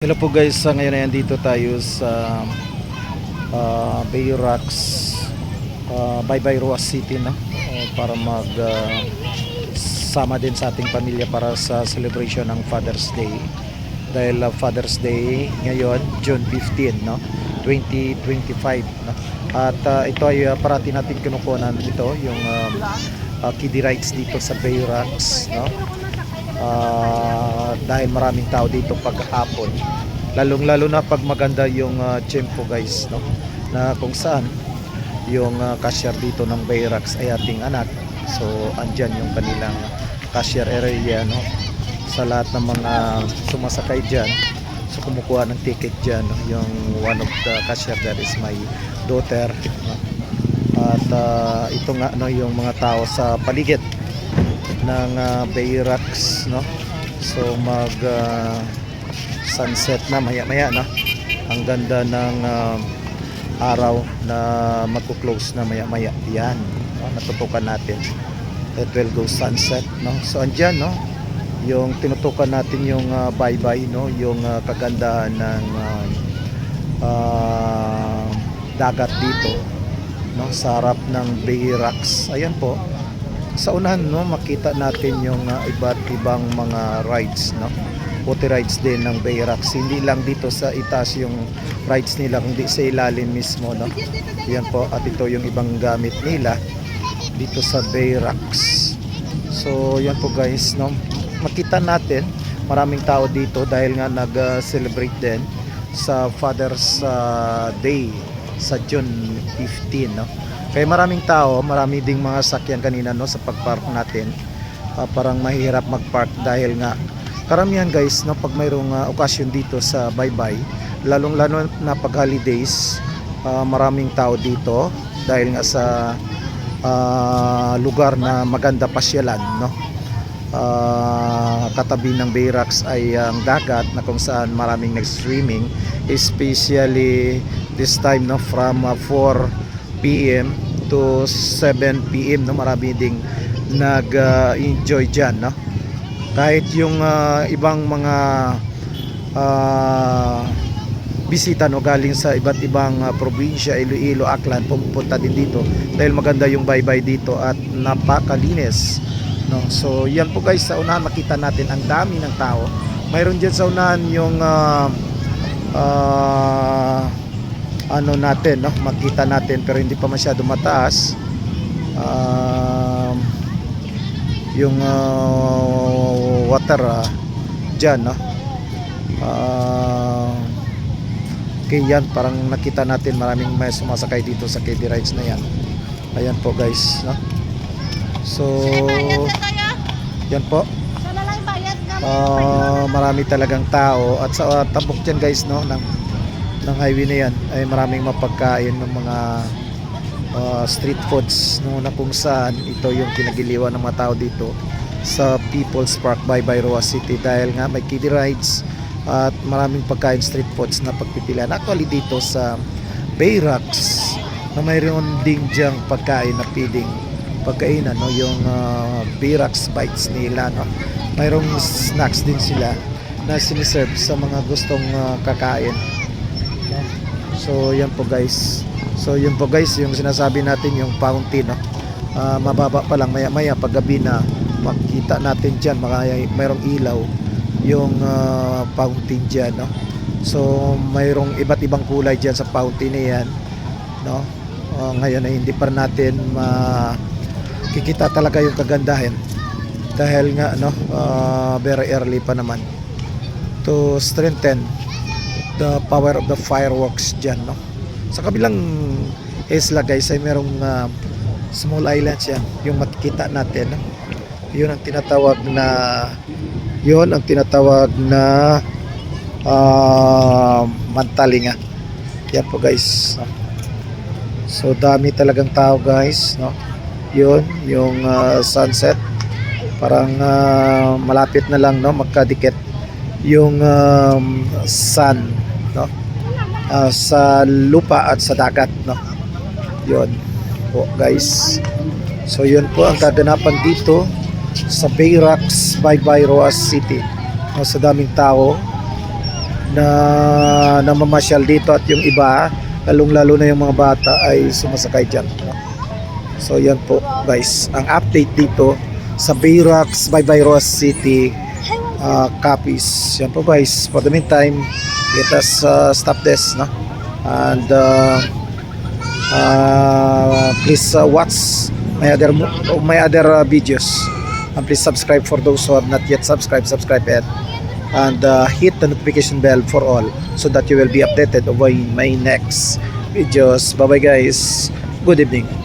Hello po guys, ngayon ay andito tayo sa Bay Rocks, Baybay Roa City, no? Para sama din sa ating pamilya para sa celebration ng Father's Day. Dahil Father's Day ngayon, June 15, no? 2025, no? At ito ay parati natin kinukunan ito, yung kiddie rides dito sa Bay Rocks, no? Dahil maraming tao dito paghapon, lalong-lalo na pag maganda yung tempo guys, no? Na kung saan yung cashier dito ng Bay Rocks ay ating anak. So andyan yung kanilang cashier area, no? Sa lahat ng mga sumasakay dyan, so kumukuha ng ticket dyan, no? Yung one of the cashier there is my daughter, no? At ito nga, no, yung mga tao sa paligid ng Bay Rocks, no? So mag sunset na maya-maya, no? Ang ganda ng araw na magko-close na maya-maya. Yan, no? Natutukan natin. It will go sunset, no? So andyan, no? Yung tinutukan natin yung bye-bye, no? Yung kagandahan ng dagat dito, no? Sa harap ng Bay Rocks. Ayan po. Sa unahan, no, makita natin yung iba't ibang mga rides, no? Water rides din ng Bay Rocks. Hindi lang dito sa itaas yung rides nila, kundi sa ilalim mismo, no? Yan po, at ito yung ibang gamit nila dito sa Bay Rocks. So yan po guys, no? Makita natin maraming tao dito dahil nga nag-celebrate din sa Father's Day sa June 15, no? Kaya maraming tao, marami ding mga sakyan kanina, no, sa pagpark natin. Parang mahirap magpark dahil nga karamihan guys, no, pag mayroong okasyon dito sa Baybay, lalong-lalo na pag holidays, maraming tao dito dahil nga sa lugar na maganda pasyalan, no. Katabi ng Bay Rocks ay ang dagat na kung saan maraming nag-swimming, especially this time, no, from 4 PM to 7 PM, no, marami ding nag-enjoy dyan, no? Kahit yung ibang mga bisita, no, galing sa iba't ibang probinsya, Iloilo, Aklan, pumunta din dito dahil maganda yung baybay dito at napakalinis, no? So yan po guys, sa unahan makita natin ang dami ng tao. Mayroon dyan sa unahan yung ano natin, no, makita natin pero hindi pa masyado mataas, yung water dyan, no. Okay, yan, parang nakita natin maraming may sumasakay dito sa kiddie rides na yan. Ayan po guys, no. So yan po, marami talagang tao at sa tabok dyan guys, no, ng highway na yan ay maraming mapagkain ng mga street foods, no, na kung saan ito yung kinagiliwan ng mga tao dito sa People's Park, Baybay Roa City, dahil nga may kiddie rides at maraming pagkain street foods na pagpipilian. Actually dito sa Bay Rocks na mayroon ding dyang pagkain na piling pagkainan, no, yung Bay Rocks bites nila, no. Mayroong snacks din sila na siniserve sa mga gustong kakain. So yan po guys. So yun po guys, yung sinasabi natin yung fountain, no? Mababa pa lang, maya-maya pag gabi na makita natin diyan, mayroong ilaw yung fountain diyan, no? So mayroong iba't ibang kulay diyan sa fountain na yan, no? Ngayon ay hindi pa natin makikita talaga yung kagandahan dahil nga, no, very early pa naman to strengthen the power of the fireworks dyan, no. Sa kabilang isla guys ay merong small islands yan, yung makikita natin, no? Yun ang tinatawag na Mantalinga. Yan po guys, no? So dami talagang tao guys, no. Yun yung sunset, parang malapit na lang, no, magkadikit yung sun, no, sa lupa at sa dagat, no. Yun po guys. So yun po ang kaganapan dito sa Bay Rocks, Baybay Roa City. Sa daming tao na namamasyal dito at yung iba, lalong-lalo na yung mga bata ay sumasakay dyan. So yan po guys, ang update dito sa Bayrox, Bayros City, Capiz. Yan po guys, for the meantime, let us stop this, no? And please watch my other videos, and please subscribe for those who have not yet subscribed it, and hit the notification bell for all so that you will be updated of my next videos. Bye bye guys, good evening.